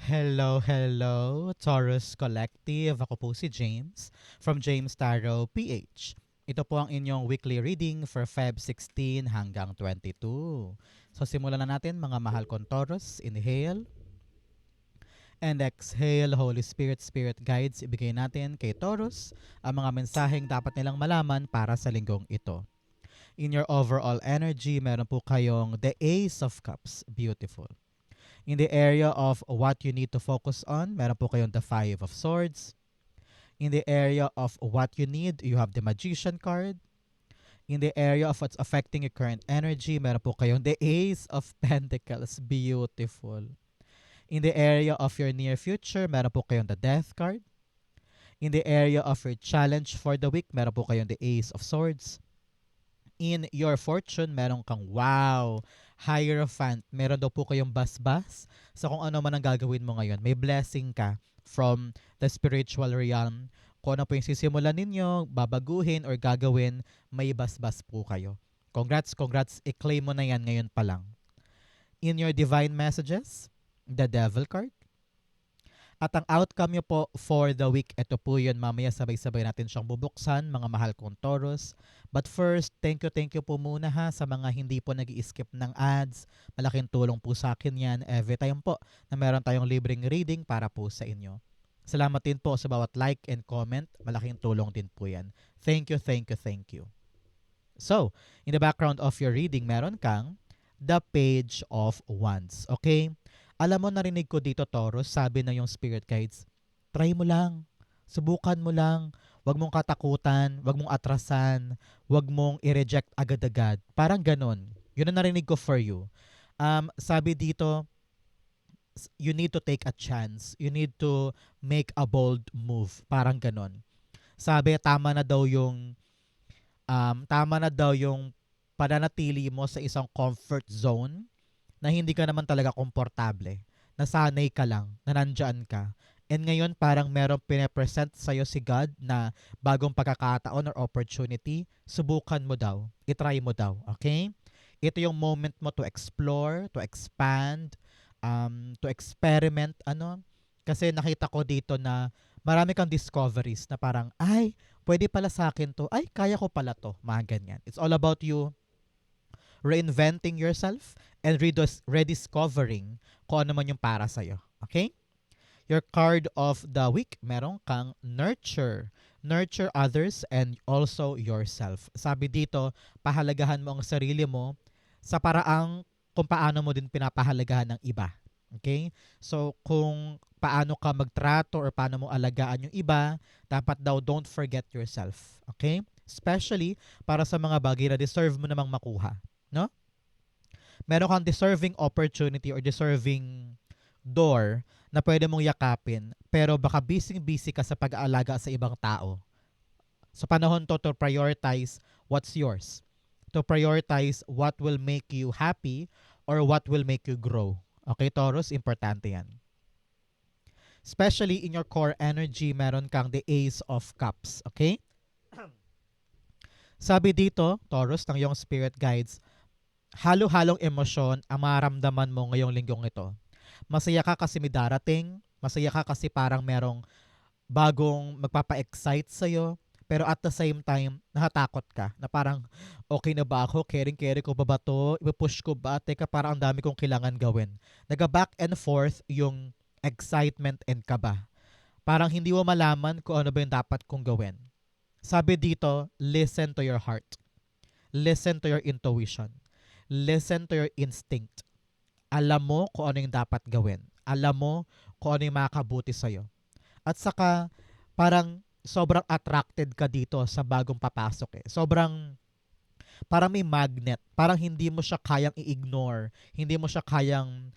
Hello, hello, Taurus Collective. Ako po si James from James Tarot PH. Ito po ang inyong weekly reading for Feb 16 hanggang 22. So simulan na natin mga mahal kong Taurus. Inhale and exhale. Holy Spirit, Spirit Guides, ibigay natin kay Taurus ang mga mensaheng dapat nilang malaman para sa linggong ito. In your overall energy, meron po kayong the Ace of Cups. Beautiful. In the area of what you need to focus on, meron po kayong the Five of Swords. In the area of what you need, you have the Magician card. In the area of what's affecting your current energy, meron po kayong the Ace of Pentacles. Beautiful. In the area of your near future, meron po kayong the Death card. In the area of your challenge for the week, meron po kayong the Ace of Swords. In your fortune, meron kang wow, Hierophant. Meron daw po kayong basbas sa kung ano man ang gagawin mo ngayon. May blessing ka from the spiritual realm. Kung ano po yung sisimulan ninyo, babaguhin or gagawin, may basbas po kayo. Congrats, congrats. I-claim mo na yan ngayon pa lang. In your divine messages, the Devil card. At ang outcome nyo po for the week, ito po yun. Mamaya sabay-sabay natin siyang bubuksan, mga mahal kong Taurus. But first, thank you po muna ha sa mga hindi po nag-i-skip ng ads. Malaking tulong po sa akin yan every time po na meron tayong libreng reading para po sa inyo. Salamat din po sa bawat like and comment. Malaking tulong din po yan. Thank you, thank you, thank you. So, in the background of your reading, meron kang the Page of Wands. Okay? Alam mo, narinig ko dito, Taurus, sabi na yung spirit guides, try mo lang, subukan mo lang, wag mong katakutan, wag mong atrasan, wag mong i-reject agad-agad. Parang ganon. Yun ang narinig ko for you. Sabi dito, you need to take a chance. You need to make a bold move. Parang ganon. Sabi, tama na daw yung pananatili mo sa isang comfort zone na hindi ka naman talaga komportable. Nasanay ka lang, na nandyan ka. And ngayon parang merong pinapresent sa'yo si God na bagong pagkakataon or opportunity, subukan mo daw. Itry mo daw. Okay? Ito yung moment mo to explore, to expand, to experiment. Kasi nakita ko dito na marami kang discoveries na parang, ay, pwede pala sa akin to. Ay, kaya ko pala to. Mga ganyan. It's all about you reinventing yourself and rediscovering kung ano man yung para sa'yo. Okay? Your card of the week, meron kang nurture. Nurture others and also yourself. Sabi dito, pahalagahan mo ang sarili mo sa paraang kung paano mo din pinapahalagahan ng iba. Okay? So, kung paano ka magtrato or paano mo alagaan yung iba, dapat daw don't forget yourself. Okay? Especially para sa mga bagay na deserve mo namang makuha. No? Meron kang deserving opportunity or deserving door na pwede mong yakapin, pero baka busy-busy ka sa pag-aalaga sa ibang tao. Sa panahon to prioritize what's yours. To prioritize what will make you happy or what will make you grow. Okay, Taurus? Importante yan. Especially in your core energy, meron kang the Ace of Cups. Okay? Sabi dito, Taurus, ng iyong spirit guides, halo-halong emosyon ang maramdaman mo ngayong linggong ito. Masaya ka kasi may darating, masaya ka kasi parang merong bagong magpapa-excite sa'yo, pero at the same time, nahatakot ka na parang, okay na ba ako? Caring-caring ko ba to? Ipupush ko ba? Teka, parang ang dami kong kailangan gawin. Naga-back and forth yung excitement and kaba. Parang hindi mo malaman kung ano ba yung dapat kong gawin. Sabi dito, listen to your heart. Listen to your intuition. Listen to your instinct. Alam mo kung ano yung dapat gawin. Alam mo kung ano yung makakabuti sa'yo. At saka, parang sobrang attracted ka dito sa bagong papasok eh. Parang may magnet. Parang hindi mo siya kayang i-ignore. Hindi mo siya kayang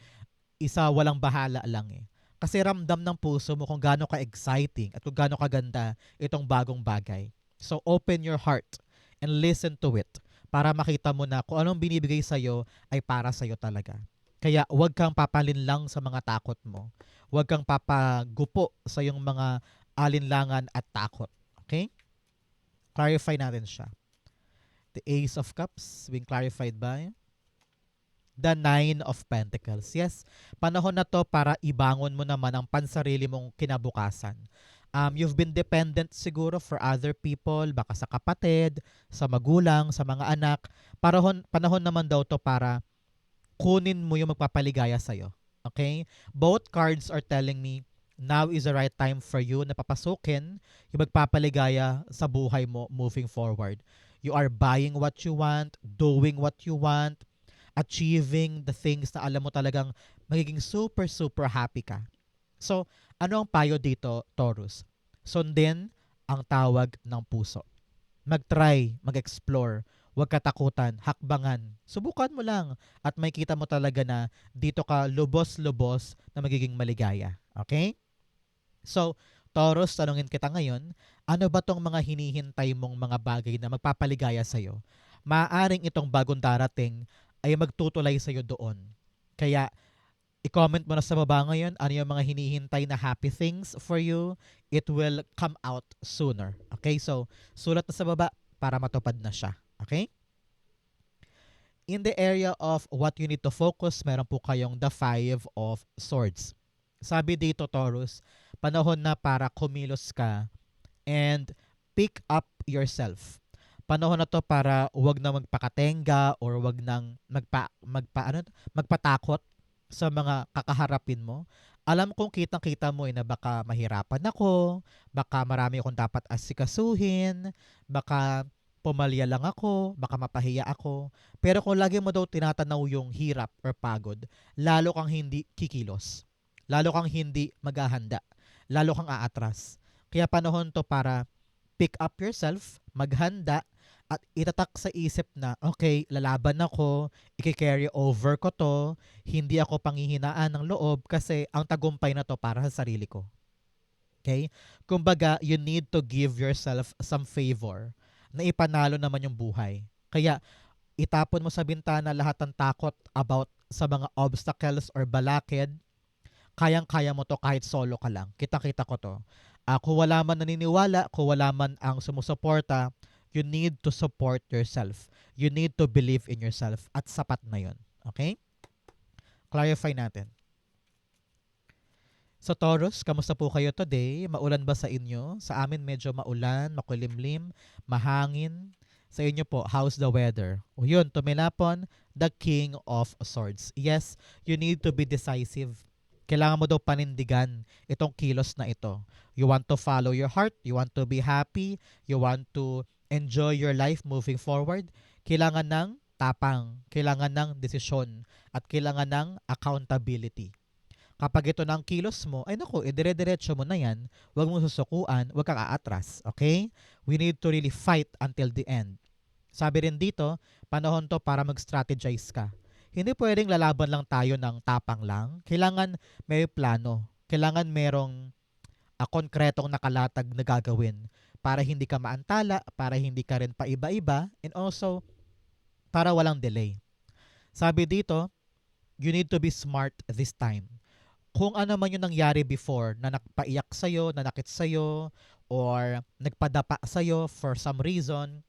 walang bahala lang eh. Kasi ramdam ng puso mo kung gaano ka-exciting at kung gaano kaganda itong bagong bagay. So open your heart and listen to it para makita mo na kung anong binibigay sa'yo ay para sa'yo talaga. Kaya huwag kang papalinlang sa mga takot mo. Huwag kang papagupo sa yung mga alinlangan at takot. Okay? Clarify natin siya. The Ace of Cups being clarified by the Nine of Pentacles. Yes, panahon na to para ibangon mo naman ang pansarili mong kinabukasan. You've been dependent siguro for other people, baka sa kapatid, sa magulang, sa mga anak. Panahon naman daw to para kunin mo yung magpapaligaya sa'yo. Okay? Both cards are telling me now is the right time for you na papasukin yung magpapaligaya sa buhay mo moving forward. You are buying what you want, doing what you want, achieving the things na alam mo talagang magiging super, super happy ka. So, ano ang payo dito, Taurus? Sundin ang tawag ng puso. Mag-try, mag-explore, huwag katakutan, hakbangan. Subukan mo lang at makikita mo talaga na dito ka lubos-lubos na magiging maligaya. Okay? So, Taurus, tanungin kita ngayon, ano ba tong mga hinihintay mong mga bagay na magpapaligaya sa'yo? Maaaring itong bagong darating ay magtutulay sa'yo doon. Kaya, i-comment mo na sa baba ngayon ano yung mga hinihintay na happy things for you. It will come out sooner. Okay? So, sulat na sa baba para matupad na siya. Okay? In the area of what you need to focus, meron po kayong the Five of Swords. Sabi dito, Taurus, panahon na para kumilos ka and pick up yourself. Panahon na to para wag na magpakatenga or wag nang magpatakot sa mga kakaharapin mo. Alam kong kitang-kita mo na baka mahirapan ako, baka marami akong dapat asikasuhin, baka pumalya lang ako, baka mapahiya ako. Pero kung lagi mo daw tinatanaw yung hirap or pagod, lalo kang hindi kikilos. Lalo kang hindi maghahanda. Lalo kang aatras. Kaya panahon to para pick up yourself, maghanda, at itatak sa isip na, okay, lalaban ako, i-carry over ko to, hindi ako panghihinaan ng loob kasi ang tagumpay na to para sa sarili ko. Okay? Kumbaga, you need to give yourself some favor na ipanalo naman yung buhay. Kaya, itapon mo sa bintana lahat ng takot about sa mga obstacles or balakid. Kayang-kaya mo to kahit solo ka lang. Kita-kita ko to. Kung wala man naniniwala, kung wala man ang sumusuporta, you need to support yourself. You need to believe in yourself. At sapat na yun. Okay? Clarify natin. So Taurus, kamusta po kayo today? Maulan ba sa inyo? Sa amin medyo maulan, makulimlim, mahangin. Sa inyo po, how's the weather? O yun, tumilapon, the King of Swords. Yes, you need to be decisive. Kailangan mo daw panindigan itong kilos na ito. You want to follow your heart, you want to be happy, you want to enjoy your life moving forward. Kailangan ng tapang, kailangan ng desisyon, at kailangan ng accountability. Kapag ito ng kilos mo, ay naku, dire-diretso mo na yan, huwag mo susukuan, huwag kang aatras. Okay? We need to really fight until the end. Sabi rin dito, panahon to para mag-strategize ka. Hindi pwedeng lalaban lang tayo ng tapang lang. Kailangan may plano. Kailangan merong konkretong nakalatag na gagawin para hindi ka maantala, para hindi ka rin paiba-iba, and also para walang delay. Sabi dito, you need to be smart this time. Kung ano man yung nangyari before na nagpaiyak sa'yo, nanakit sa'yo, or nagpadapa sa'yo for some reason,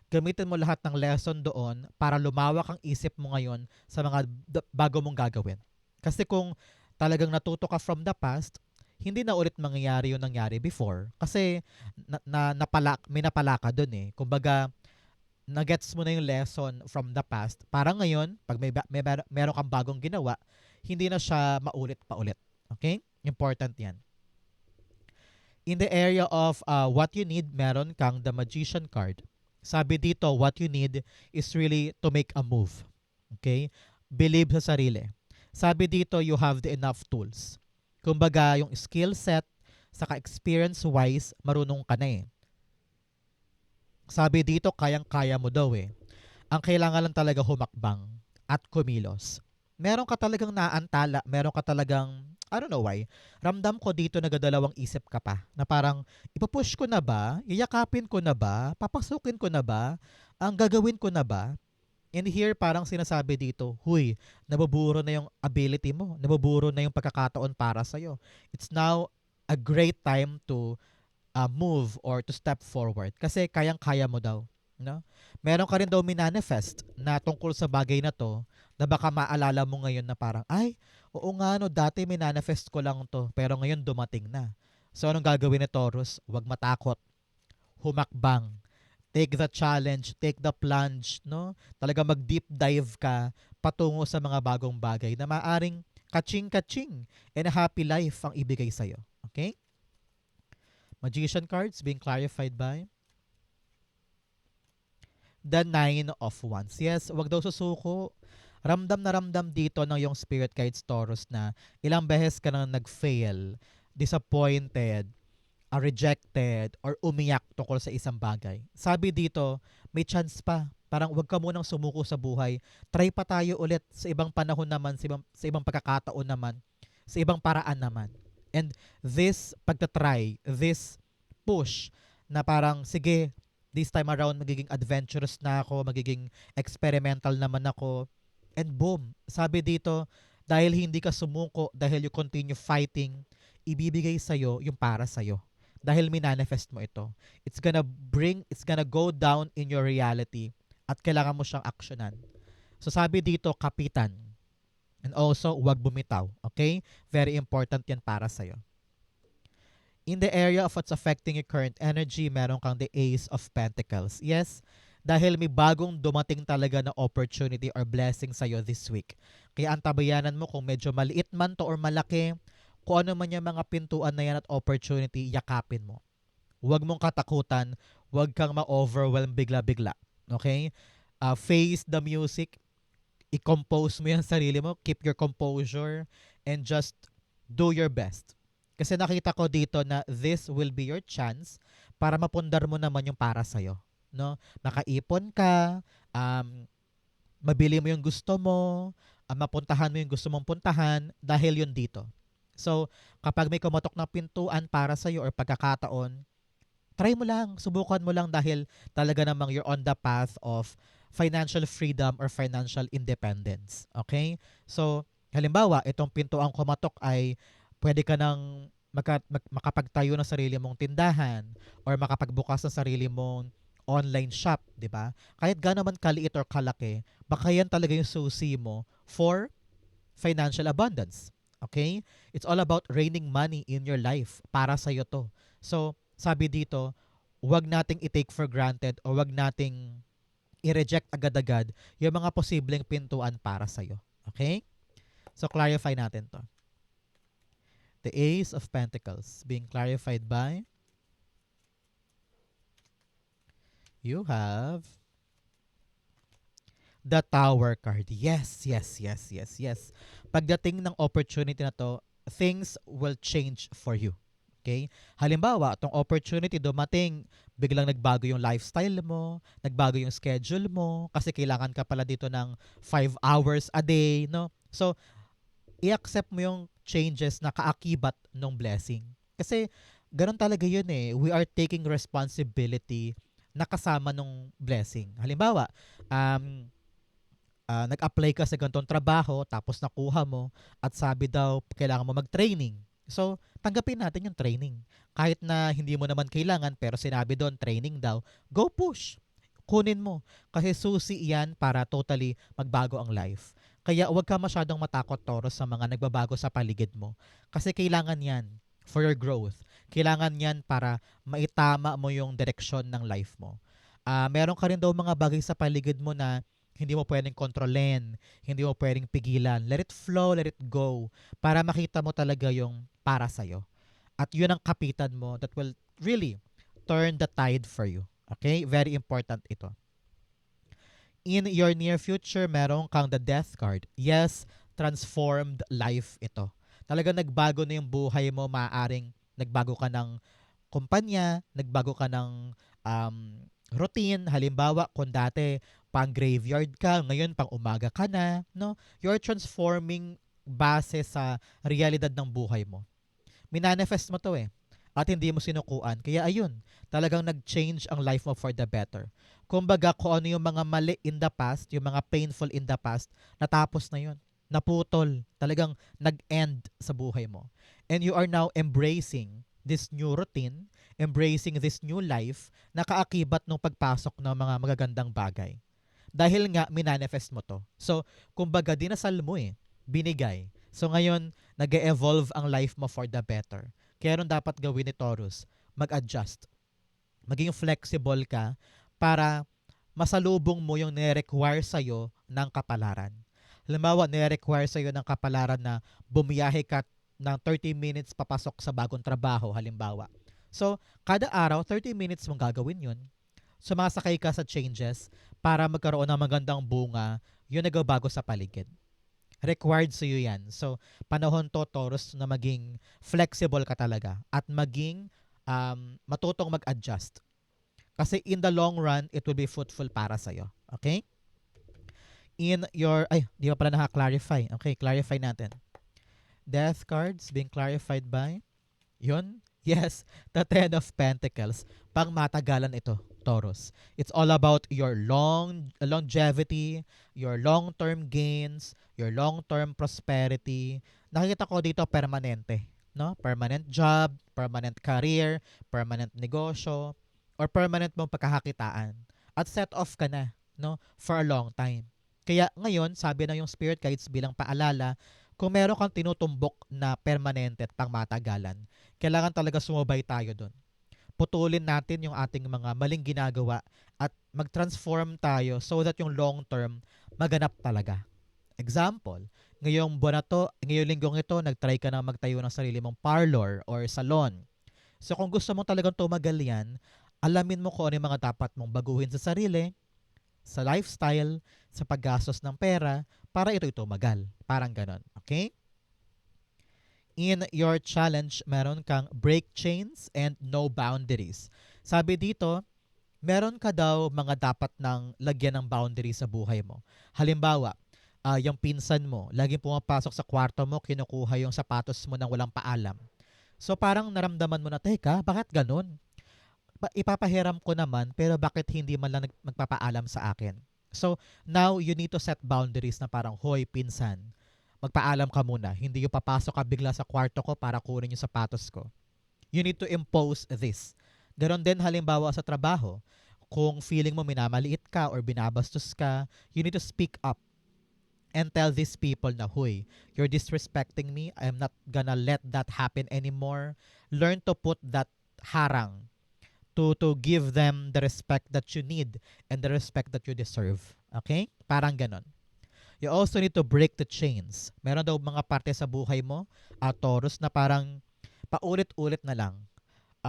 gamitin mo lahat ng lesson doon para lumawak ang isip mo ngayon sa mga bago mong gagawin. Kasi kung talagang natuto ka from the past, hindi na ulit mangyayari yung nangyari before. Kasi may napala ka doon eh. Kumbaga, na-gets mo na yung lesson from the past. Para ngayon, pag meron kang bagong ginawa, hindi na siya maulit pa ulit. Okay? Important yan. In the area of what you need, meron kang the Magician card. Sabi dito, what you need is really to make a move. Okay? Believe sa sarili. Sabi dito, you have the enough tools. Kumbaga, yung skill set, saka experience-wise, marunong ka na eh. Sabi dito, kayang-kaya mo daw eh. Ang kailangan lang talaga humakbang at kumilos. Meron ka talagang naantala, meron ka talagang, I don't know why, ramdam ko dito nagadalawang isip ka pa, na parang, ipapush ko na ba? Iyakapin ko na ba? Papasukin ko na ba? Ang gagawin ko na ba? And here, parang sinasabi dito, huy, nabuburo na yung ability mo, nabuburo na yung pagkakataon para sa'yo. It's now a great time to move or to step forward. Kasi kayang-kaya mo daw. no? Meron ka rin daw minanifest na tungkol sa bagay na 'to, na baka maalala mo ngayon na parang, "Ay, oo nga 'no, dati minanifest ko lang 'to, pero ngayon dumating na." So, anong gagawin ni Taurus? Huwag matakot, humakbang, take the challenge, take the plunge, no? Talaga mag-deep dive ka patungo sa mga bagong bagay na maaring kaching-kaching and a happy life ang ibigay sa'yo. Okay? Magician cards being clarified by the Nine of Wands. Yes, wag daw susuko. Ramdam na ramdam dito ng yung spirit guides Taurus na ilang beses ka nang nag-fail, disappointed, rejected, or umiyak tungkol sa isang bagay. Sabi dito, may chance pa. Parang wag ka munang sumuko sa buhay. Try pa tayo ulit sa ibang panahon naman, sa ibang pagkakataon naman, sa ibang paraan naman. And this pagtatry, this push na parang, sige, this time around magiging adventurous na ako, magiging experimental naman ako. And boom, sabi dito, dahil hindi ka sumuko, dahil you continue fighting, ibibigay sa'yo yung para sa'yo. Dahil minanifest mo ito. It's gonna go down in your reality at kailangan mo siyang aksyonan. So sabi dito, kapitan. And also, huwag bumitaw. Okay? Very important yan para sa'yo. In the area of what's affecting your current energy, meron kang the Ace of Pentacles. Yes, dahil may bagong dumating talaga na opportunity or blessing sa'yo this week. Kaya antabayanan mo kung medyo maliit man to or malaki, kung ano man yung mga pintuan na yan at opportunity, yakapin mo. Huwag mong katakutan, huwag kang ma-overwhelm bigla-bigla. Okay? Face the music, i-compose mo yung sarili mo, keep your composure, and just do your best. Kasi nakita ko dito na this will be your chance para mapundar mo naman yung para sa'yo. No? Makaipon ka, mabili mo yung gusto mo, mapuntahan mo yung gusto mong puntahan dahil yun dito. So, kapag may kumatok na pintuan para sa'yo or pagkakataon, try mo lang, subukan mo lang dahil talaga namang you're on the path of financial freedom or financial independence. Okay? So, halimbawa, itong pintuang kumatok ay pwede ka nang makapagtayo ng sarili mong tindahan or makapagbukas ng sarili mong online shop, di ba? Kahit gaano man kaliit or kalaki, baka yan talaga yung susi mo for financial abundance. Okay? It's all about raining money in your life. Para sa'yo to. So, sabi dito, huwag nating i-take for granted o huwag nating i-reject agad-agad yung mga posibleng pintuan para sa'yo. Okay? So, clarify natin to. The Ace of Pentacles being clarified by you have the Tower card. Yes, yes, yes, yes, yes. Pagdating ng opportunity na to, things will change for you. Okay? Halimbawa, itong opportunity dumating, biglang nagbago yung lifestyle mo, nagbago yung schedule mo, kasi kailangan ka pala dito ng 5 hours a day, no? So, i-accept mo yung changes na kaakibat ng blessing. Kasi, ganun talaga yun eh. We are taking responsibility na kasama ng blessing. Halimbawa, nag-apply ka sa ganitong trabaho, tapos nakuha mo, at sabi daw, kailangan mo mag-training. So, tanggapin natin yung training. Kahit na hindi mo naman kailangan, pero sinabi doon, training daw, go push. Kunin mo. Kasi susi yan para totally magbago ang life. Kaya huwag ka masyadong matakot, Taurus, sa mga nagbabago sa paligid mo. Kasi kailangan yan for your growth. Kailangan yan para maitama mo yung direksyon ng life mo. Meron ka rin daw mga bagay sa paligid mo na hindi mo pwedeng kontrolin, hindi mo pwedeng pigilan. Let it flow, let it go. Para makita mo talaga yung para sa'yo. At yun ang kapitan mo that will really turn the tide for you. Okay? Very important ito. In your near future, meron kang the death card. Yes, transformed life ito. Talagang nagbago na yung buhay mo. Maaaring nagbago ka ng kumpanya, nagbago ka ng routine. Halimbawa, kung dati pang graveyard ka, ngayon pang umaga ka na, no? You're transforming base sa realidad ng buhay mo. Minanifest mo to eh. At hindi mo sinukuan. Kaya ayun, talagang nag-change ang life mo for the better. Kumbaga, kung ano yung mga mali in the past, yung mga painful in the past, natapos na yun. Naputol. Talagang nag-end sa buhay mo. And you are now embracing this new routine, embracing this new life na kaakibat ng pagpasok ng mga magagandang bagay. Dahil nga, minanifest mo to. So, kumbaga, dinasal mo binigay. So, ngayon, nag-evolve ang life mo for the better. Kaya rin dapat gawin ni Taurus, mag-adjust. Maging flexible ka para masalubong mo yung nire-require sa'yo ng kapalaran. Halimbawa, nire-require sa'yo ng kapalaran na bumiyahe ka ng 30 minutes papasok sa bagong trabaho, halimbawa. So, kada araw, 30 minutes mong gagawin yun. Sumasakay ka sa changes para magkaroon ng magandang bunga yung nagbabago sa paligid. Required sa iyo yan. So, panahon to, Taurus, na maging flexible ka talaga at maging matutong mag-adjust. Kasi in the long run, it will be fruitful para sa'yo. Okay? Di pa pala naka-clarify. Okay, clarify natin. Death cards being clarified by, yun, yes, the Ten of Pentacles. Pangmatagalan ito, Taurus. It's all about your longevity, your long-term gains, your long-term prosperity. Nakikita ko dito permanente, no? Permanent job, permanent career, permanent negosyo, or permanent mong pagkakakitaan. At set off ka na, no? For a long time. Kaya ngayon, sabi na yung spirit guides bilang paalala, kung meron kang tinutumbok na permanente at pangmatagalan, kailangan talaga sumubay tayo doon. Putulin natin yung ating mga maling ginagawa at mag-transform tayo so that yung long term maganap talaga. Example, ngayong buwan na to, ngayong linggong ito, nag-try ka na magtayo ng sarili mong parlor or salon. So kung gusto mong talagang tumagal yan, alamin mo kung ano yung mga dapat mong baguhin sa sarili, sa lifestyle, sa paggastos ng pera, para ito tumagal. Parang ganon. Okay? In your challenge, meron kang break chains and no boundaries. Sabi dito, meron ka daw mga dapat nang lagyan ng boundaries sa buhay mo. Halimbawa, yung pinsan mo, laging pumapasok sa kwarto mo, kinukuha yung sapatos mo nang walang paalam. So parang naramdaman mo na, teka, bakit ganun? Ipapahiram ko naman, pero bakit hindi man lang magpapaalam sa akin? So, now you need to set boundaries na parang, hoy, pinsan, magpaalam ka muna. Hindi yung papasok ka bigla sa kwarto ko para kunin yung sapatos ko. You need to impose this. Ganon din halimbawa sa trabaho. Kung feeling mo minamaliit ka or binabastos ka, you need to speak up and tell these people na, hoy, you're disrespecting me. I'm not gonna let that happen anymore. Learn to put that harang to give them the respect that you need and the respect that you deserve. Okay? Parang ganon. You also need to break the chains. Meron daw mga parte sa buhay mo, Taurus, na parang paulit-ulit na lang.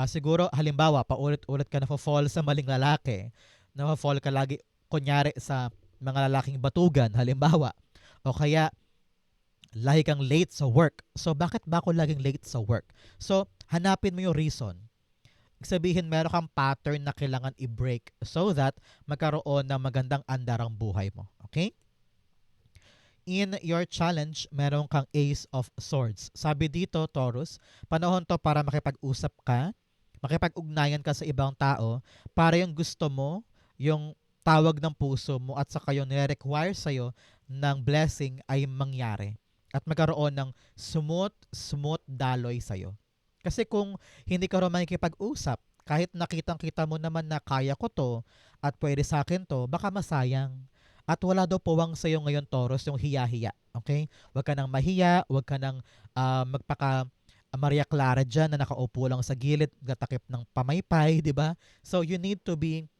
Siguro, halimbawa, paulit-ulit ka na-fall sa maling lalaki. Na-fall ka lagi, kunyari, sa mga lalaking batugan, halimbawa. O kaya, lagi kang late sa work. So, bakit ba ako laging late sa work? So, hanapin mo yung reason. Sabihin, meron kang pattern na kailangan i-break so that magkaroon ng magandang andarang buhay mo. Okay? In your challenge, meron kang Ace of Swords. Sabi dito, Taurus, panahon to para makipag-usap ka, makipag-ugnayan ka sa ibang tao, para yung gusto mo, yung tawag ng puso mo at saka yung nire-require sa'yo ng blessing ay mangyari. At magkaroon ng smooth daloy sa'yo. Kasi kung hindi ka rin makikipag-usap, kahit nakitang-kita mo naman na kaya ko to at pwede sa akin to, baka masayang. At wala daw puwang sa'yo ngayon, Taurus, yung hiya-hiya. Okay? Huwag ka nang mahiya, huwag ka nang magpaka Maria Clara dyan na nakaupo lang sa gilid, gatakip ng pamaypay, di ba? So you need to be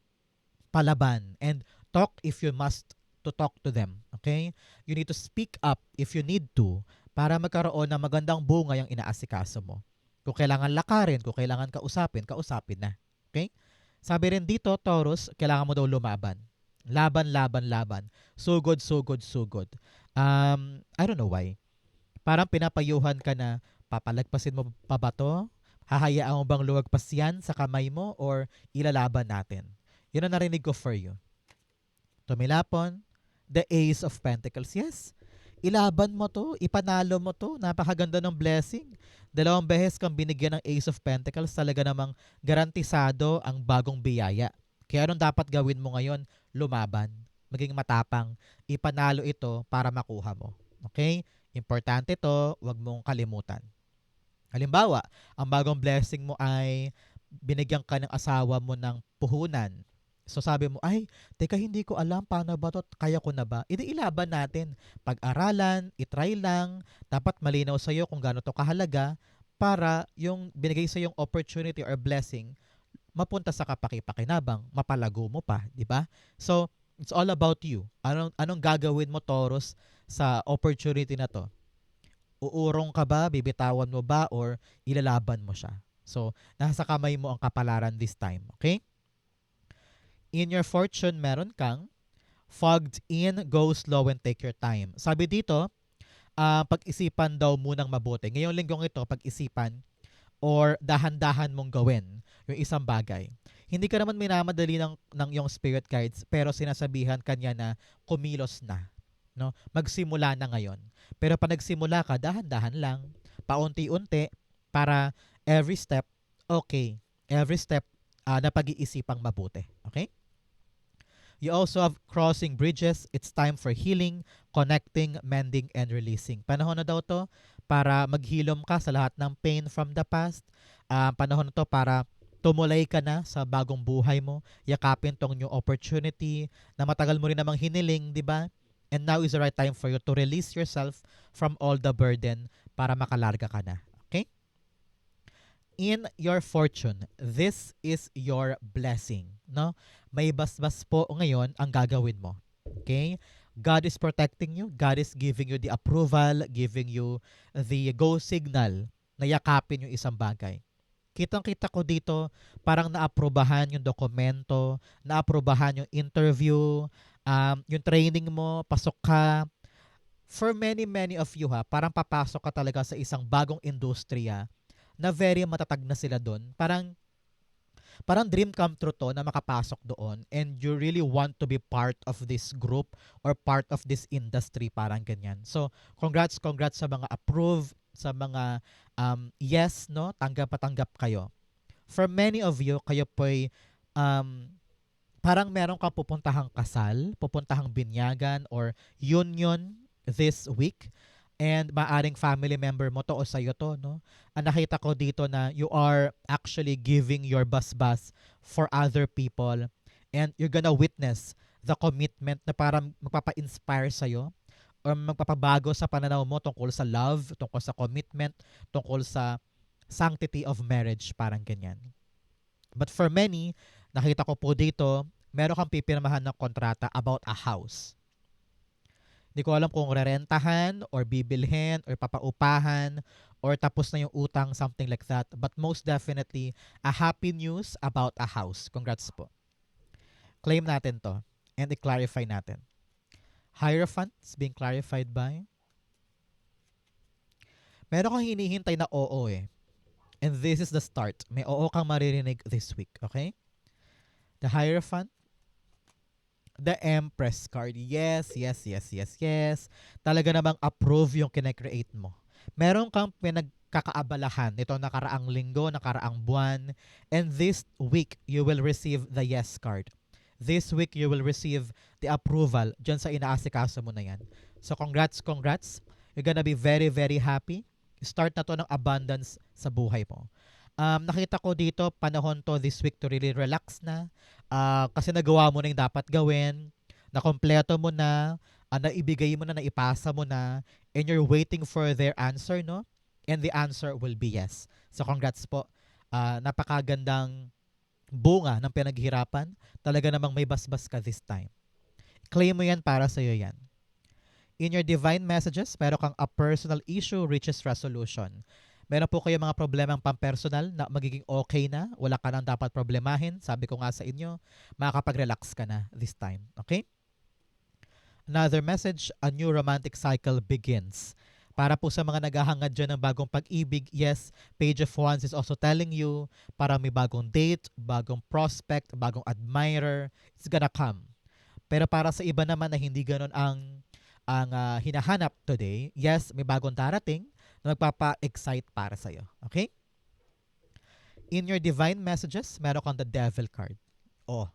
palaban and talk if you must to talk to them. Okay? You need to speak up if you need to para magkaroon ng magandang bunga yung inaasikaso mo. Kung kailangan lakarin, kung kailangan kausapin na. Okay? Sabi rin dito, Taurus, kailangan mo daw lumaban. Laban. Sugod. I don't know why. Parang pinapayuhan ka na, papalagpasin mo pa ba to? Hahayaan mo bang luwagpas yan sa kamay mo or ilalaban natin? Yun ang narinig ko for you. Tumilapon, the Ace of Pentacles. Yes, ilaban mo to, ipanalo mo to. Napakaganda ng blessing. 2 beses kang binigyan ng Ace of Pentacles, talaga namang garantisado ang bagong biyaya. Kaya anong dapat gawin mo ngayon? Lumaban. Maging matapang. Ipanalo ito para makuha mo. Okay? Importante to, wag mong kalimutan. Halimbawa, ang bagong blessing mo ay binigyan ka ng asawa mo ng puhunan. So sabi mo, ay, teka, hindi ko alam paano ba to, kaya ko na ba? Hindi, ilaban natin. Pag-aralan, itry lang, dapat malinaw sa'yo kung gaano to kahalaga para yung binigay sa yung opportunity or blessing mapunta sa kapaki-pakinabang, mapalago mo pa, di ba? So, it's all about you. Anong gagawin mo, Taurus, sa opportunity na to? Uurong ka ba, bibitawan mo ba, or ilalaban mo siya? So, nasa kamay mo ang kapalaran this time, okay? In your fortune, meron kang fogged in, go slow and take your time. Sabi dito, pag-isipan daw munang mabuti. Ngayong linggong ito, pag-isipan or dahan-dahan mong gawin yung isang bagay. Hindi ka naman minamadali ng yung spirit guides, pero sinasabihan kanya na kumilos na. No? Magsimula na ngayon. Pero pag nagsimula ka, dahan-dahan lang, paunti-unti, para every step, okay. Every step, na pag-iisipang mabuti. Okay? You also have crossing bridges. It's time for healing, connecting, mending, and releasing. Panahon na daw to para maghilom ka sa lahat ng pain from the past. Panahon na to para tumulay ka na sa bagong buhay mo. Yakapin tong new opportunity na matagal mo rin namang hiniling, di ba? And now is the right time for you to release yourself from all the burden para makalarga ka na. Okay? In your fortune, this is your blessing. No? May basbas po ngayon ang gagawin mo. Okay? God is protecting you. God is giving you the approval, giving you the go signal na yakapin yung isang bagay. Kitang-kita ko dito, parang naaprubahan yung dokumento, naaprubahan yung interview, yung training mo, pasok ka. For many, many of you parang papasok ka talaga sa isang bagong industriya na very matatag na sila doon. Parang dream come true to na makapasok doon, and you really want to be part of this group or part of this industry, parang ganyan. So, congrats sa mga approve, sa mga yes, no? Tanggap kayo. For many of you, kayo po'y parang meron kang pupuntahang kasal, pupuntahang binyagan or union this week, and maaring family member mo to o sa'yo to, no? Ang nakita ko dito na you are actually giving your basbas for other people, and you're gonna witness the commitment na parang magpapa-inspire sa'yo or magpapabago sa pananaw mo tungkol sa love, tungkol sa commitment, tungkol sa sanctity of marriage, parang ganyan. But for many, nakita ko po dito, meron kang pipirmahan ng kontrata about a house. Hindi ko alam kung rerentahan or bibilhin or papaupahan or tapos na yung utang, something like that. But most definitely, a happy news about a house. Congrats po. Claim natin to and i-clarify natin. Hierophant is being clarified by meron kang hinihintay na oo eh. And this is the start. May oo kang maririnig this week. Okay? The Hierophant, the Empress card. Yes. Talaga namang approve yung kinecreate mo. Meron kang pinagkakaabalahan nito nakaraang linggo, nakaraang buwan, and this week you will receive the yes card. This week you will receive the approval dyan sa inaasikaso mo na yan. So congrats. You're gonna be very, very happy. Start na to ng abundance sa buhay mo. Nakita ko dito, panahon to this week to really relax na. Kasi nagawa mo na yung dapat gawin, nakompleto mo na, naibigay mo na, naipasa mo na, and you're waiting for their answer, no? And the answer will be yes. So congrats po. Napakagandang bunga ng pinaghirapan. Talaga namang may basbas ka this time. Claim mo yan, para sa'yo yan. In your divine messages, meron kang a personal issue reaches resolution. Meron po kayo mga problemang pampersonal na magiging okay na, wala ka nang dapat problemahin. Sabi ko nga sa inyo, makakapag-relax ka na this time. Okay? Another message, a new romantic cycle begins. Para po sa mga naghahangad dyan ng bagong pag-ibig, yes, Page of Wands is also telling you, para may bagong date, bagong prospect, bagong admirer, it's gonna come. Pero para sa iba naman na hindi ganun ang hinahanap today, yes, may bagong darating na magpapa-excite para sa'yo. Okay? In your divine messages, meron kang the Devil card.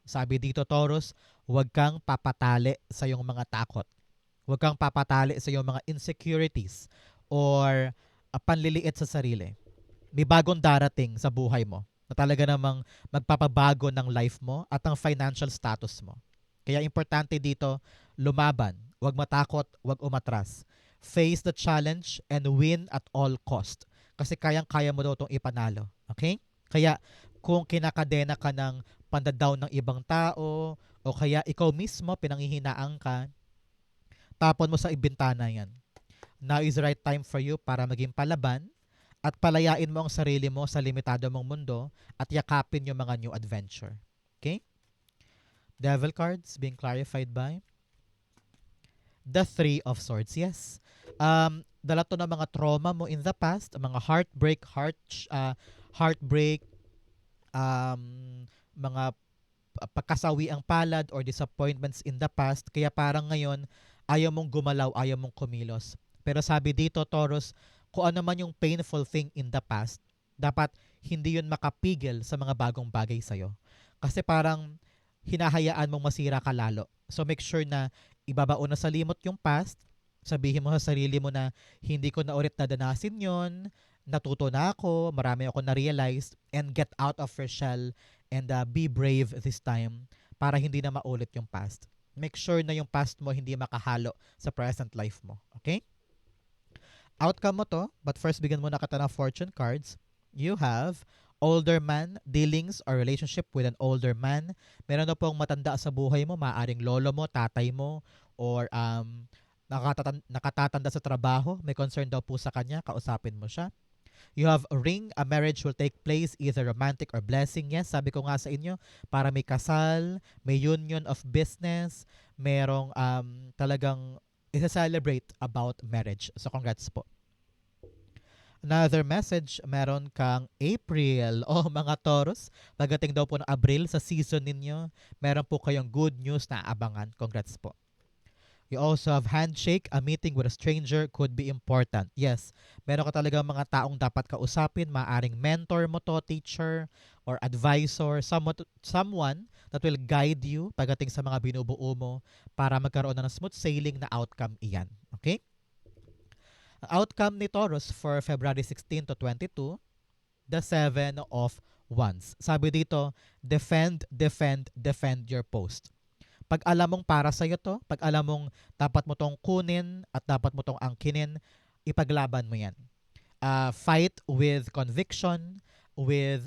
Sabi dito, Taurus, huwag kang papatali sa iyong mga takot. Huwag kang papatali sa iyong mga insecurities or panliliit sa sarili. may bagong darating sa buhay mo na talaga namang magpapabago ng life mo at ang financial status mo. Kaya importante dito, lumaban, huwag matakot, huwag umatras. Face the challenge and win at all cost. Kasi kayang-kaya mo daw itong ipanalo. Okay? Kaya kung kinakadena ka ng pandadown ng ibang tao o kaya ikaw mismo pinanghihinaan ka, tapon mo sa ibintana yan. Now is the right time for you para maging palaban at palayain mo ang sarili mo sa limitado mong mundo at yakapin yung mga new adventure. Okay? Devil cards being clarified by the Three of Swords. Yes. Dala to ng mga trauma mo in the past, mga heartbreak, mga pagkasawi ang palad or disappointments in the past. Kaya parang ngayon, ayaw mong gumalaw, ayaw mong kumilos. Pero sabi dito, Taurus, kung ano man yung painful thing in the past, dapat hindi yun makapigil sa mga bagong bagay sa'yo. Kasi parang hinahayaan mong masira ka lalo. So make sure na ibabaon na sa limot yung past, sabihin mo sa sarili mo na hindi ko na ulit nadanasin yon, natuto na ako, marami ako na-realize, and get out of your shell and be brave this time para hindi na maulit yung past. Make sure na yung past mo hindi makahalo sa present life mo. Okay? Outcome mo to, but first bigyan muna kita ng fortune cards. You have older man, dealings or relationship with an older man. Meron na pong matanda sa buhay mo, maaaring lolo mo, tatay mo, or nakatatanda sa trabaho, may concern daw po sa kanya, kausapin mo siya. You have a ring, a marriage will take place, either romantic or blessing. Yes, sabi ko nga sa inyo, para may kasal, may union of business, merong talagang isa-celebrate about marriage. So congrats po. Another message, meron kang April. Oh, mga Taurus, pagdating daw po ng Abril sa season ninyo, meron po kayong good news na abangan. Congrats po. You also have handshake. A meeting with a stranger could be important. Yes, meron ka talaga mga taong dapat kausapin. Maaring mentor mo to, teacher, or advisor. Someone that will guide you pagdating sa mga binubuo mo para magkaroon na ng smooth sailing na outcome iyan. Okay? Ang outcome ni Taurus for February 16 to 22, the Seven of Wands. Sabi dito, defend, defend, defend your post. Pag alam mong para sa'yo to, pag alam mong dapat mo tong kunin at dapat mo tong angkinin, ipaglaban mo yan. Fight with conviction, with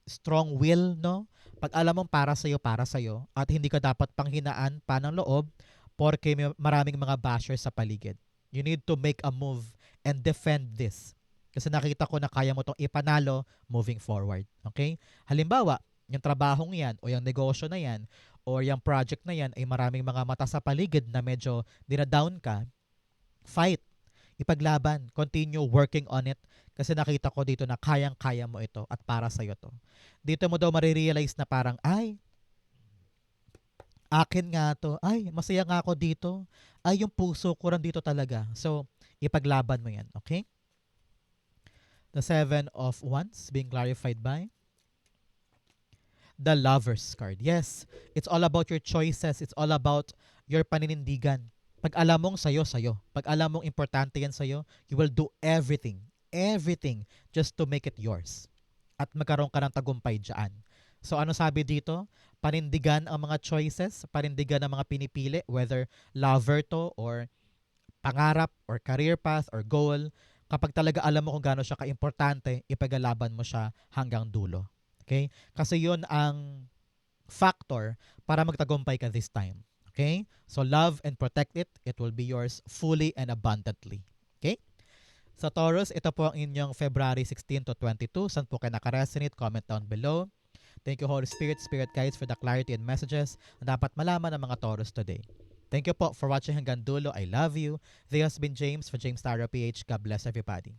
strong will, no? Pag alam mong para sa'yo, at hindi ka dapat panghinaan pa ng loob porque may maraming mga bashers sa paligid. You need to make a move and defend this. Kasi nakita ko na kaya mo tong ipanalo moving forward. Okay? Halimbawa, yung trabahong yan o yung negosyo na yan or yung project na yan ay maraming mga mata sa paligid na medyo dinadown ka, fight. Ipaglaban. Continue working on it kasi nakita ko dito na kayang-kaya mo ito at para sa'yo to. Dito mo daw marirealize na parang, ay, akin nga to. Ay, masaya nga ako dito. Ay, yung puso ko rin dito talaga. So, ipaglaban mo yan. Okay? The Seven of Wands being clarified by the Lover's card. Yes, it's all about your choices. It's all about your paninindigan. Pag alam mong sayo, sayo. Pag alam mong importante yan sayo, you will do everything, everything just to make it yours. At magkaroon ka ng tagumpay dyan. So ano sabi dito? Panindigan ang mga choices, panindigan ang mga pinipili, whether lover to or pangarap or career path or goal. Kapag talaga alam mo kung gaano siya kaimportante, ipagalaban mo siya hanggang dulo. Okay? Kasi yun ang factor para magtagumpay ka this time. Okay? So love and protect it. It will be yours fully and abundantly. Okay? Sa Taurus, ito po ang inyong February 16 to 22. Saan po kayo nakaresonate? Comment down below. Thank you, Holy Spirit, Spirit Guides, for the clarity and messages na dapat malaman ng mga Taurus today. Thank you po for watching hanggang dulo. I love you. This has been James for James Tarot PH. God bless everybody.